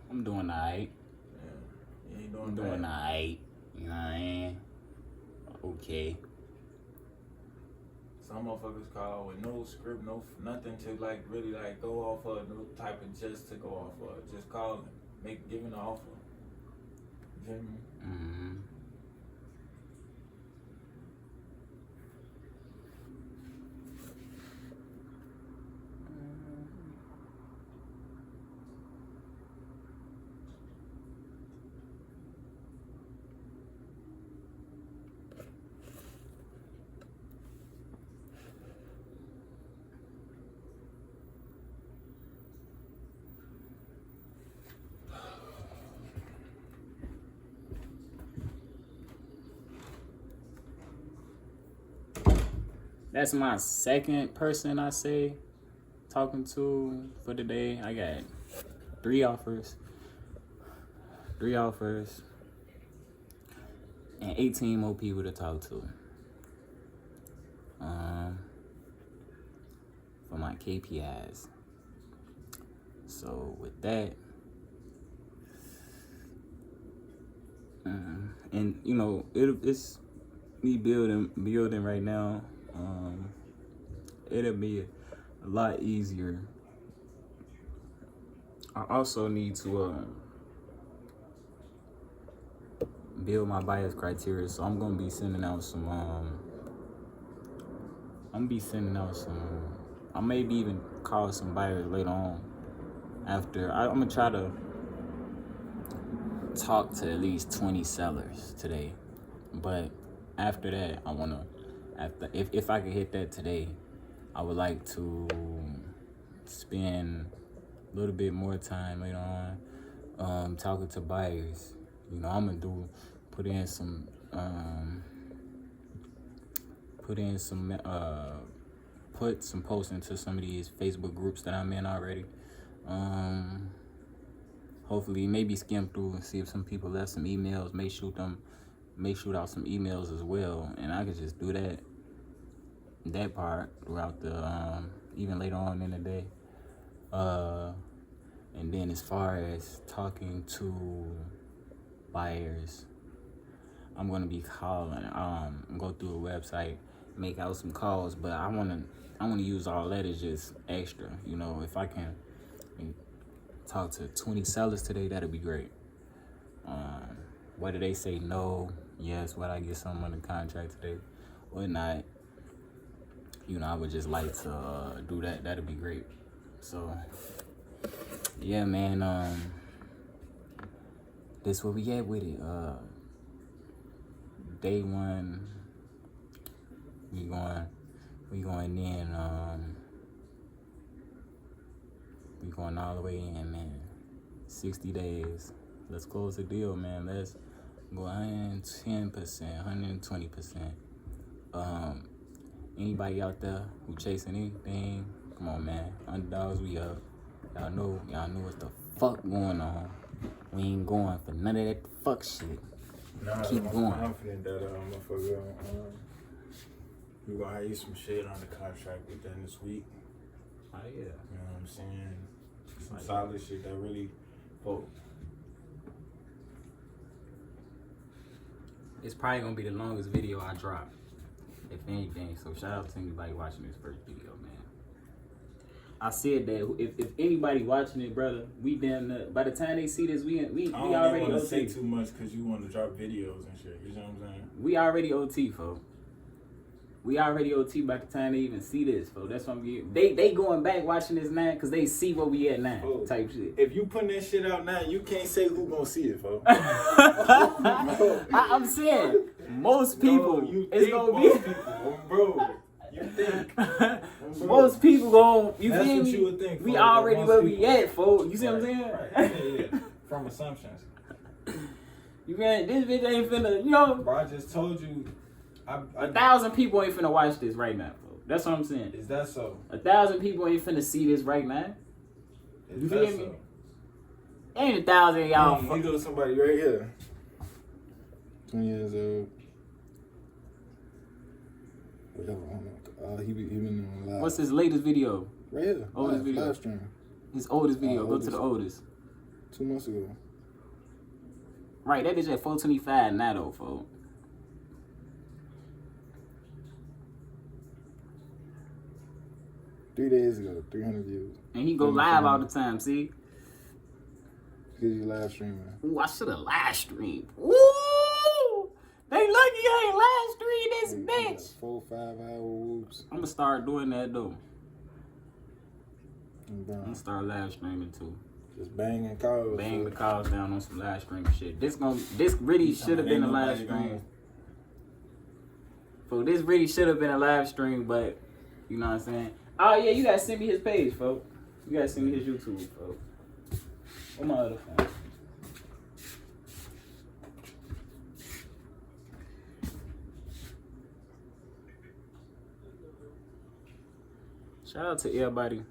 I'm doing alright. Yeah. You ain't I'm doing doing bad. alright. You know what I mean? Okay. Some motherfuckers call with no script, nothing to like really like go off of, no type of just to go off of. Just calling, giving an offer. You feel me? Mm-hmm. That's my second person I say talking to for the day. I got 3 offers. 3 offers. And 18 more people to talk to. For my KPIs. So with that, and you know, it's me building right now. It'll be a lot easier. I also need to build my bias criteria, so I'm gonna be sending out some. I maybe even call some buyers later on. After I'm gonna try to talk to at least 20 sellers today, but after that, I wanna. If I could hit that today, I would like to spend a little bit more time later on talking to buyers. You know, I'm gonna put some posts into some of these Facebook groups that I'm in already. Hopefully, maybe skim through and see if some people left some emails. May shoot out some emails as well, and I could just do that part throughout the even later on in the day. And then as far as talking to buyers, I'm gonna be calling, go through a website, make out some calls, but I wanna use all that as just extra. You know, if I can talk to 20 sellers today, that'd be great. Whether they say no, yes, whether I get something under contract today or not, you know, I would just like to do that. That'd be great. So, yeah, man. This where we at with it. Day 1, we going in. We going all the way in, man. 60 days. Let's close the deal, man. Let's go 110%, 120%. Anybody out there who chasing anything, come on, man. Underdogs, we up. Y'all know what the fuck going on. We ain't going for none of that fuck shit. Keep going. I'm confident that motherfucker, we gonna have you some shit on the contract within this week. Oh yeah. You know what I'm saying? Some solid shit that really folk. It's probably gonna be the longest video I drop, if anything. So shout out to anybody watching this first video, man. I said that if anybody watching it, brother, we damn by the time they see this, we already want to OT. say too much because you want to drop videos and shit. You know what I'm saying? We already OT, folks. We already OT by the time they even see this, folks. That's what I'm getting. They going back watching this now because they see what we at now, type shit. If you putting that shit out now, you can't say who gonna see it, folks. I'm saying most people. It's gonna most be people, bro. You think most people gon' you that's feel what me? you would think. We folks, already most where people. we at, folks. You see what I'm saying? Right. Yeah. From assumptions. You man, this bitch ain't finna, you know. Bro, I just told you. 1,000 people ain't finna watch this right now, folks. That's what I'm saying. Is that so? 1,000 people ain't finna see this right now. Is You that feel me? so? Ain't 1,000 of y'all. He go to somebody right here. 20 years old. He been on live. What's his latest video? Right here. Oldest video. Live stream. His oldest video. Go to oldest. the oldest. 2 months ago. Right, that bitch at 425 now though, folks. 3 days ago, 300 views. And he go live all the time, see? Because you live streaming. Ooh, I should have live streamed. Ooh! They lucky I ain't live streamed this bitch. 4, 5 hour whoops. I'm gonna start doing that though. And I'm gonna start live streaming too. just banging calls. Bang the calls down on some live streaming shit. This really should have been a live stream. So this really should have been a live stream, but you know what I'm saying? Oh yeah, you gotta send me his page, folks. You gotta send me his YouTube, folks. Where my other phone? Shout out to everybody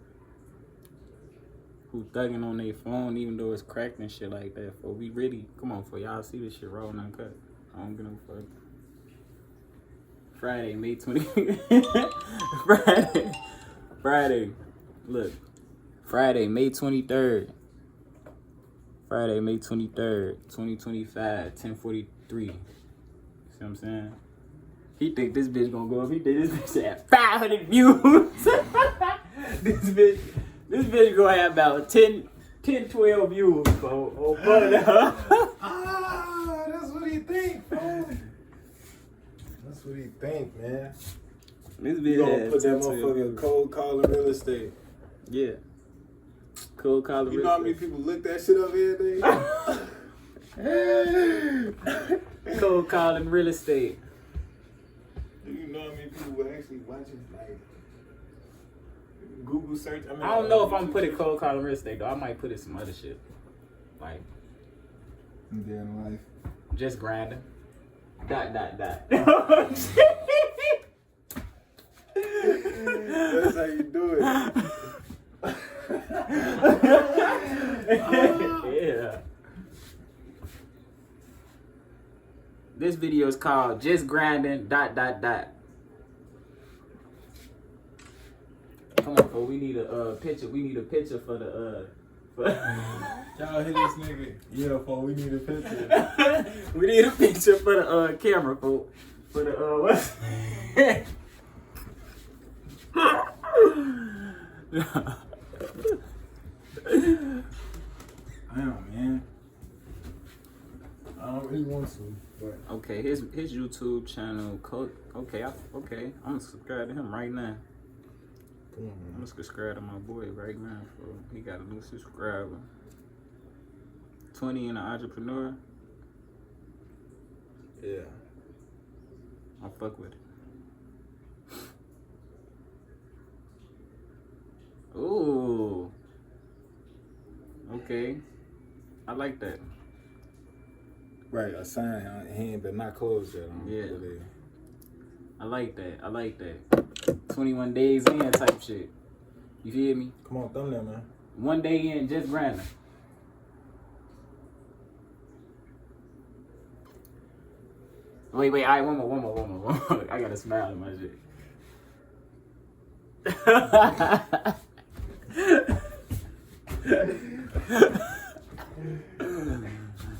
who thugging on their phone, even though it's cracked and shit like that. For we really, come on, for y'all see this shit raw and uncut. I don't give no fuck. Friday, May 20. Friday. Look. Friday, May 23rd. Friday, May 23rd, 2025, 10:43. See what I'm saying? He think this bitch gonna go up. He think this bitch have 500 views. This bitch gonna have about 10, 12 views, bro. Oh, brother. That's what he think, man. That's what he think, man. This bitch You gonna had put that 10, 12 motherfucker views. cold calling real estate. Yeah. Cold collar. You know how many people look that shit up every day? Cold calling real estate. Do you know how many people were actually watching, like, Google search? I I don't know if I'm gonna put it cold calling real estate though. I might put it some other shit. Like in life. just grinding. ... That's how you do it. Yeah. This video is called Just Grinding ... Come on, folks. We need a picture. We need a picture for the Y'all hit this nigga. Yeah, fool, we need a picture. we need a picture for the camera, folks. For the what's Damn, man. I don't really want to, but Okay, his YouTube channel. Okay, I'm gonna subscribe to him right now. come on, I'm man. gonna subscribe to my boy right now. He got a new subscriber. 20 and an entrepreneur. Yeah. I fuck with it. Ooh. Okay. I like that. Right, a sign. He ain't been not closed yet. Yeah. I like that. 21 days in type shit. You feel me? Come on, thumbnail, man. 1 day in, just grinding. Wait, all right, one more. I gotta smile at my shit.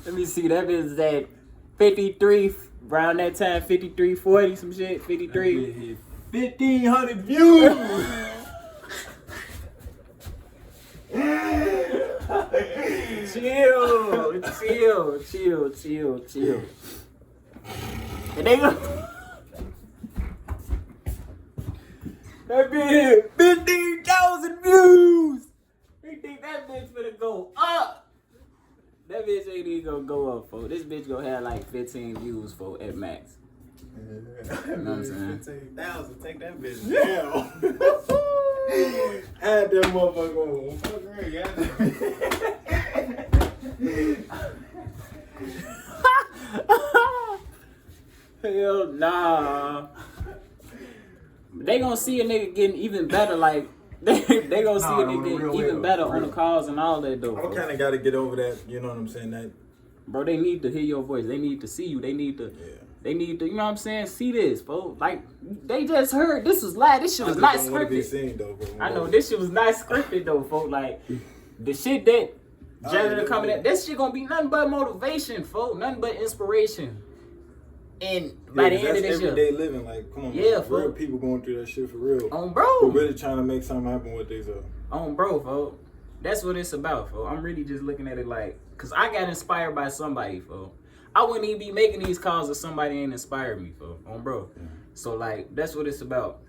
Let me see, that is at 53, around that time, 53:40, some shit, 53. 1,500 views. Chill. And they go. That bitch 15,000 views. They think that bitch finna go up. That bitch ain't even gonna go up, folks. This bitch gonna have like 15 views, folks, at max. You know what I'm saying? 15,000. Take that bitch down. Had that motherfucker on. Fuck her, Hell nah. They gonna see a nigga getting even better, like they gonna see a nigga getting even better on the calls and all that though. I kind of got to get over that. You know what I'm saying? That. Bro, they need to hear your voice. They need to see you. They need to, you know what I'm saying? See this, bro. Like, they just heard this was live. This shit was not scripted. Seen, though, I know, this shit was not scripted, though, folks. Like, the shit that Jessica coming at, this shit gonna be nothing but motivation, folks. Nothing but inspiration. And by the end of this year, everyday living. Like, come on, Yeah, man. Real fuck. people going through that shit for real. on bro. Who really trying to make something happen with themselves. On bro, folks. That's what it's about, folks. I'm really just looking at it like, cause I got inspired by somebody, folks. I wouldn't even be making these calls if somebody ain't inspired me, folks. On bro. Yeah. So like, that's what it's about.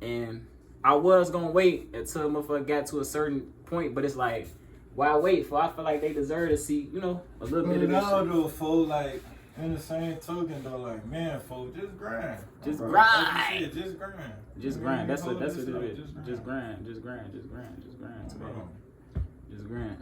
And I was gonna wait until motherfucker got to a certain point, but it's like, why wait? For I feel like they deserve to see, a little bit of this shit. though, folks, like, in the same token, though, like, man, folks, just grind. Just Bro, grind. like you said, just grind. Just You grind. That's hold what it this is. up, Just grind. Just grind. Just grind. Just grind. Just grind. Just grind.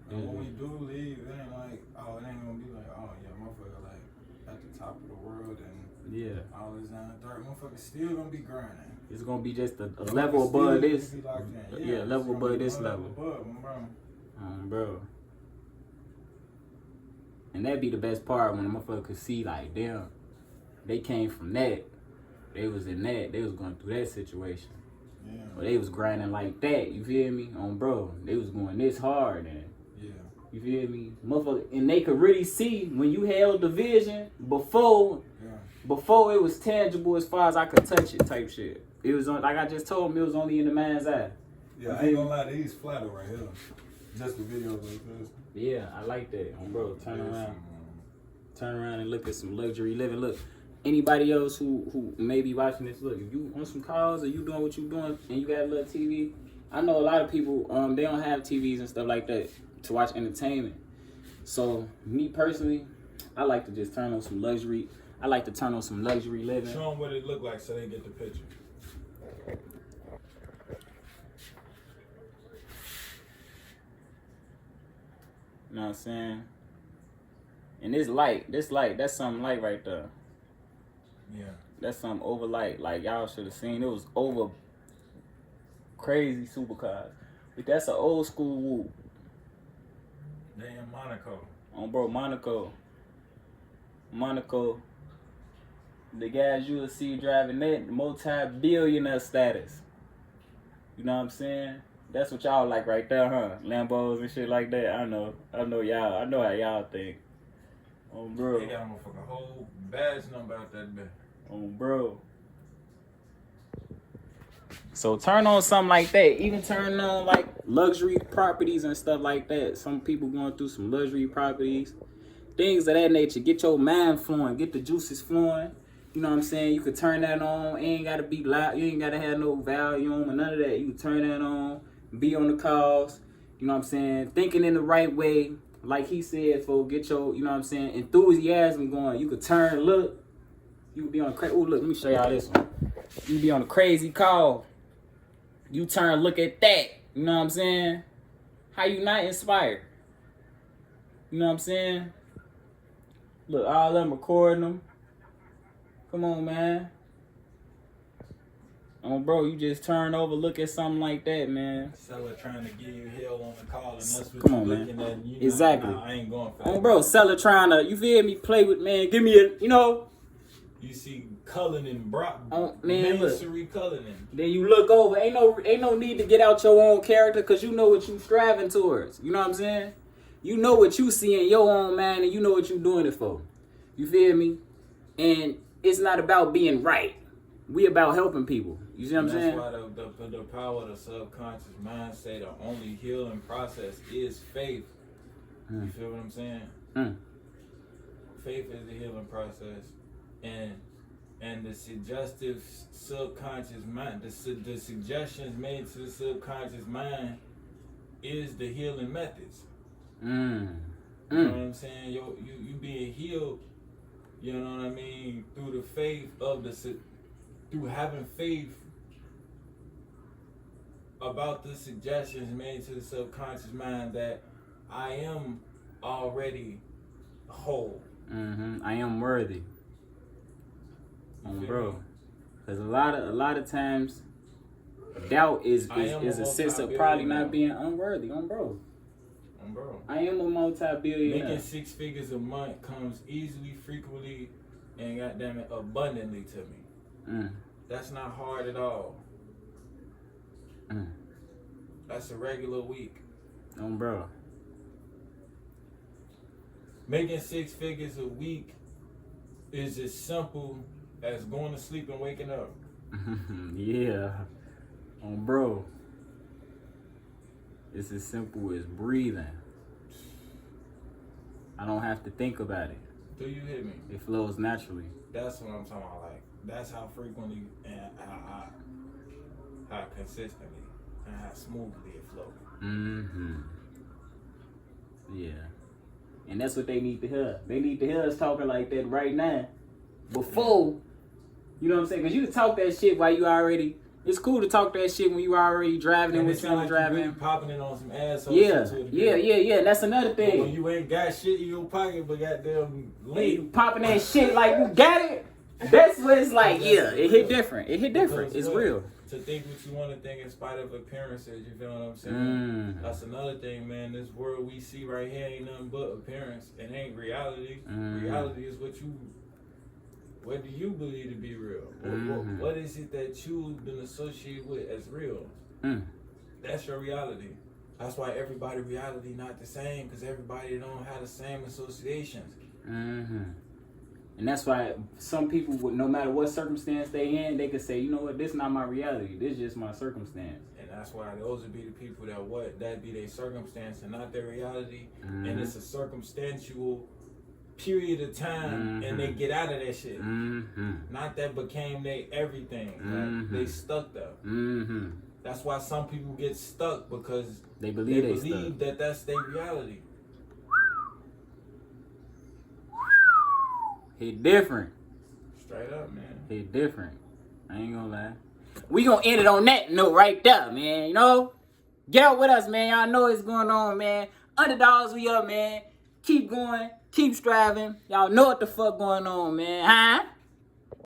And when we do leave, it ain't like, oh, it ain't gonna be like, oh, yeah, motherfucker, like, at the top of the world and Yeah. all this down the third. Motherfucker still gonna be grinding. It's gonna be just a level above this. Yeah, it's level gonna above be this one level. Above, bro. Bro. And that'd be the best part when a motherfucker could see, like, damn, they came from that. They was in that. They was going through that situation. Yeah. Or they was grinding like that. You feel me? Bro. They was going this hard and Yeah. you feel me? Motherfucker. And they could really see when you held the vision before it was tangible as far as I could touch it type shit. It was on, like I just told him, it was only in the man's eye. Yeah, I ain't gonna lie, these flatter right here. Just the videos like this. Yeah, I like that. Bro, turn around and look at some luxury living. Look, anybody else who may be watching this, look, if you on some calls or you doing what you doing and you got a little TV, I know a lot of people, they don't have TVs and stuff like that to watch entertainment. So, me personally, I like to just turn on some luxury. I like to turn on some luxury living. Show them what it look like so they get the picture. You know what I'm saying? And this light, that's something light right there. Yeah. That's something over light. Like, y'all should have seen. It was over crazy supercars. But that's an old school whoop. They in Monaco. Bro, Monaco. The guys you will see driving that multi-billionaire status. You know what I'm saying? That's what y'all like right there, huh? Lambos and shit like that. I know y'all. I know how y'all think. Bro. They got a motherfucking whole badge number out that bitch. Bro. So turn on something like that. Even turn on like luxury properties and stuff like that. Some people going through some luxury properties. Things of that nature. Get your mind flowing. Get the juices flowing. You know what I'm saying? You could turn that on. It ain't got to be loud. You ain't got to have no volume or none of that. You can turn that on. Be on the calls. You know what I'm saying? Thinking in the right way. Like he said, folks, get your, you know what I'm saying, enthusiasm going. You could turn, look. You could be on a crazy, look, let me show y'all this one. You be on a crazy call. You turn, look at that. You know what I'm saying? How you not inspired? You know what I'm saying? Look, all of them recording them. Come on, man. Bro, you just turn over, look at something like that, man. Seller trying to give you hell on the call, and that's what Come you're on, looking man. at. You know, Exactly. Nah, I ain't going for that. Bro, seller trying to, you feel me, play with, man, give me a, you know. You see Cullinan, Brock, man, look. Mansory Cullinan. Then you look over, ain't no need to get out your own character because you know what you striving towards. You know what I'm saying? You know what you see in your own mind and you know what you doing it for. You feel me? And it's not about being right. We about helping people. You see what I'm saying? That's why the power of the subconscious mind say the only healing process is faith. You feel what I'm saying? Faith is the healing process. And the suggestive subconscious mind, the suggestions made to the subconscious mind is the healing methods. You know what I'm saying? You being healed, you know what I mean, through the faith of through having faith about the suggestions made to the subconscious mind that I am already whole. I am worthy. Bro. Because a lot of times doubt is a sense of probably not being unworthy. Bro. I am a multi-billionaire. Making 6 figures a month comes easily, frequently, and goddamn it, abundantly to me. That's not hard at all. That's a regular week. Bro. Making 6 figures a week is as simple as going to sleep and waking up. Yeah. Bro. It's as simple as breathing. I don't have to think about it. Do you hit me? It flows naturally. That's what I'm talking about. Like, that's how frequently and how consistently and how smoothly it flows. Yeah. And that's what they need to hear. They need to hear us talking like that right now. Before, you know what I'm saying? Because you can talk that shit while you already... It's cool to talk that shit when you already driving and what you like driving. Really popping it on some asshole Yeah, shit yeah. That's another thing. But when you ain't got shit in your pocket, but goddamn You popping that shit like you got it. That's what it's like. Yeah, it hit different. It hit different. It's real. To think what you want to think in spite of appearances, you feel what I'm saying? That's another thing, man. This world we see right here ain't nothing but appearance. It ain't reality. Reality is what do you believe to be real? What is it that you've been associated with as real? That's your reality. That's why everybody reality not the same, because everybody don't have the same associations. And that's why some people, would, no matter what circumstance they in, they could say, you know what, this not my reality. This is just my circumstance. And that's why those would be the people that be their circumstance and not their reality. And it's a circumstantial period of time and they get out of that shit. Not that became they everything. Like, they stuck there. That's why some people get stuck, because they believe that that's their reality. Hit different. Straight up, man. Hit different. I ain't gonna lie. We gonna end it on that note right there, man. You know? Get out with us, man. Y'all know what's going on, man. Underdogs, we up, man. Keep going. Keep striving. Y'all know what the fuck going on, man. Huh?